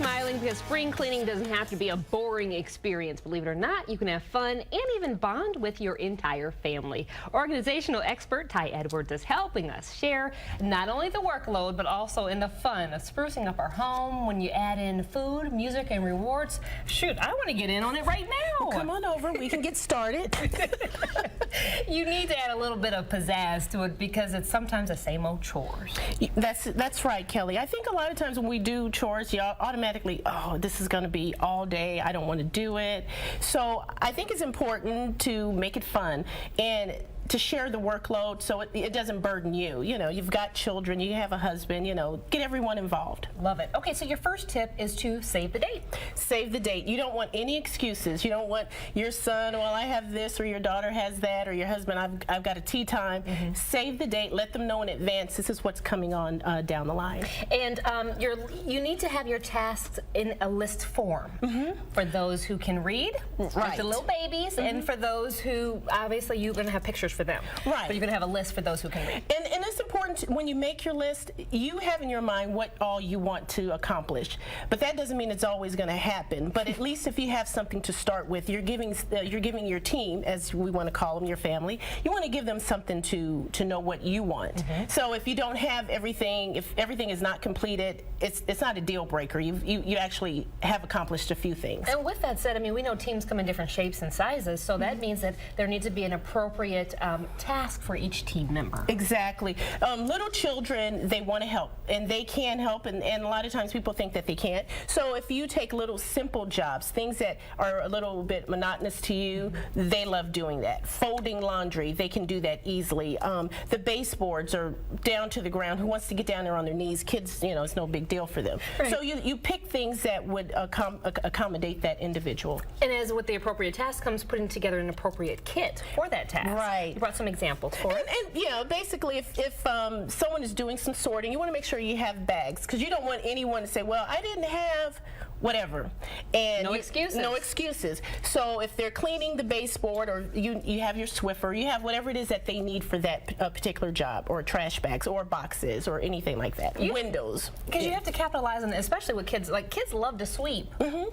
smiling because spring cleaning doesn't have to be a boring experience. Believe it or not, you can have fun and even bond with your entire family. Organizational expert Ty Edwards is helping us share not only the workload, but also in the fun of sprucing up our home when you add in food, music, and rewards. Shoot, I want to get in on it right now. Well, come on over. We can get started. You need to add a little bit of pizzazz to it because it's sometimes the same old chores. That's right, Kelly. I think a lot of times when we do chores, you automatically, oh, this is going to be all day. I don't want to do it. So I think it's important to make it fun and to share the workload so it doesn't burden you. You know, you've got children, you have a husband, you know, get everyone involved. Love it. Okay, so your first tip is to save the date. Save the date. You don't want any excuses. You don't want your son, well, I have this, or your daughter has that, or your husband, I've got a tea time. Save the date. Let them know in advance this is what's coming on down the line. And you need to have your tasks in a list form for those who can read, like the little babies, and for those who, obviously, you're going to have pictures for them. Right. But you're going to have a list for those who can read. And it's important when you make your list, you have in your mind what all you want to accomplish. But that doesn't mean it's always going to happen. But at least if you have something to start with, you're giving your team, as we want to call them, your family, you want to give them something to know what you want. So if you don't have everything, if everything is not completed, it's not a deal breaker. You actually have accomplished a few things. And with that said, I mean, we know teams come in different shapes and sizes, so that means that there needs to be an appropriate task for each team member. Exactly. Little children, they want to help, and they can help, and a lot of times people think that they can't. So if you take little simple jobs, things that are a little bit monotonous to you, they love doing that. Folding laundry, they can do that easily. The baseboards are down to the ground. Who wants to get down there on their knees? Kids, you know, it's no big deal for them. Right. So you pick things that would accommodate that individual. And as with the appropriate task comes putting together an appropriate kit for that task. Right. You brought some examples for it. And you know, basically, if someone is doing some sorting, you want to make sure you have bags, because you don't want anyone to say, well, I didn't have whatever. And no excuses. No excuses. So if they're cleaning the baseboard, or you have your Swiffer, you have whatever it is that they need for that particular job, or trash bags, or boxes, or anything like that. Windows. Because you have to capitalize on it, especially with kids. Like, kids love to sweep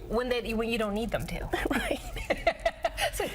when you don't need them to. Right. So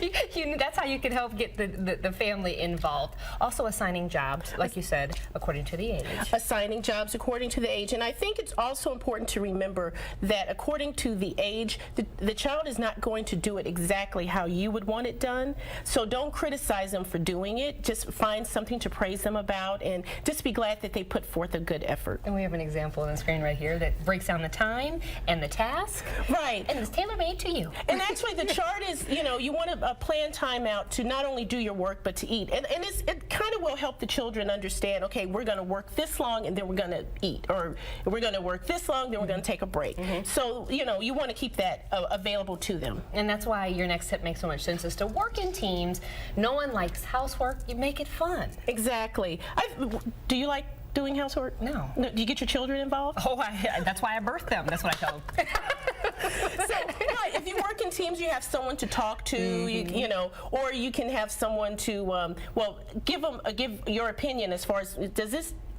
that's how you can help get the family involved. Also assigning jobs, like you said, according to the age. Assigning jobs according to the age. And I think it's also important to remember that according to the age, the child is not going to do it exactly how you would want it done. So don't criticize them for doing it. Just find something to praise them about, and just be glad that they put forth a good effort. And we have an example on the screen right here that breaks down the time and the task. Right. And it's tailor-made to you. And actually the chart is, you know, you want to plan time out to not only do your work, but to eat. And it kind of will help the children understand, okay, we're going to work this long and then we're going to eat. Or we're going to work this long, then we're going to take a break. So, you know, you want to keep that available to them. And that's why your next tip makes so much sense, is to work in teams. No one likes housework. You make it fun. Exactly. Do you like doing housework? No. Do you get your children involved? Oh, that's why I birthed them. That's what I tell them. So, right, if you work in teams, you have someone to talk to, you know, or you can have someone to, well, give your opinion as far as,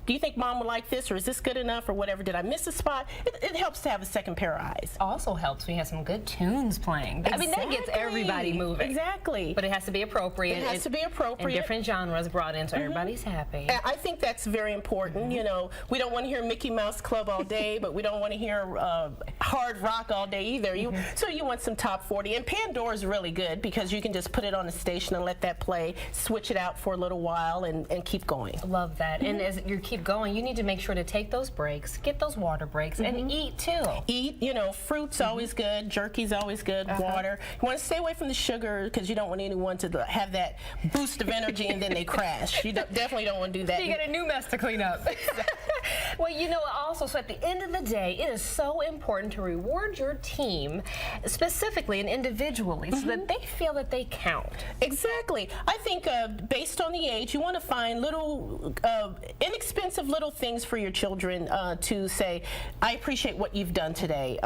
do you think mom would like this, or is this good enough, or whatever? Did I miss a spot? It helps to have a second pair of eyes. Also helps when you have some good tunes playing. Exactly. I mean, that gets everybody moving. Exactly. But it has to be appropriate. It has to be appropriate. And different genres brought in so everybody's happy. And I think that's very important. You know, we don't want to hear Mickey Mouse Club all day, but we don't want to hear hard rock all day either. So you want some top 40. And Pandora is really good because you can just put it on a station and let that play, switch it out for a little while, and keep going. Love that. And as you keep going, you need to make sure to take those breaks, get those water breaks, and eat too. Eat, you know, fruit's always good, jerky's always good, water. You want to stay away from the sugar because you don't want anyone to have that boost of energy and then they crash. You definitely don't want to do that. So you got a new mess to clean up. Well, you know, also, so at the end of the day, it is so important to reward your team specifically and individually so that they feel that they count. Exactly. I think based on the age, you want to find little inexpensive little things for your children to say, I appreciate what you've done today.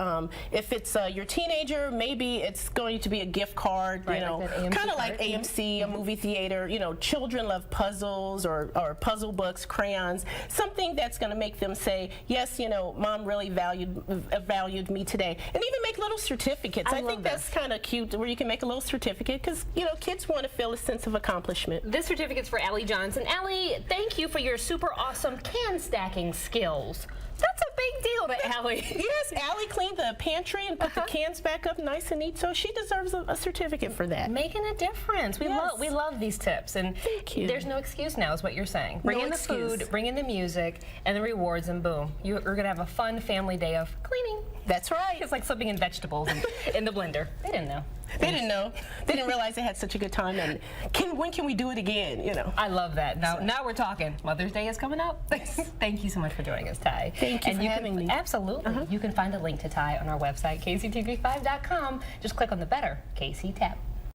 If it's your teenager, maybe it's going to be a gift card, you know, kind of like AMC, a movie theater. You know, children love puzzles or puzzle books, crayons, something that's going going to make them say, yes, you know, Mom really valued me today. And even make little certificates. I think that's kind of cute, where you can make a little certificate, because, you know, kids want to feel a sense of accomplishment. This certificate's for Allie Johnson. Allie, thank you for your super awesome can stacking skills. That's a big deal to Allie. Yes, Allie cleaned the pantry and put the cans back up nice and neat, so she deserves a certificate for that. Making a difference. We love these tips, and thank you. There's no excuse now, is what you're saying. Bring in the food, bring in the music, and the rewards, and boom, you're gonna have a fun family day of cleaning. That's right. It's like slipping in vegetables in the blender. They didn't know. They didn't know. They didn't realize they had such a good time. And when can we do it again? You know. I love that. Now we're talking. Mother's Day is coming up. Thank you so much for joining us, Ty. Thank you for having me. Absolutely. You can find a link to Ty on our website, kctv5.com. Just click on the Better KC tab.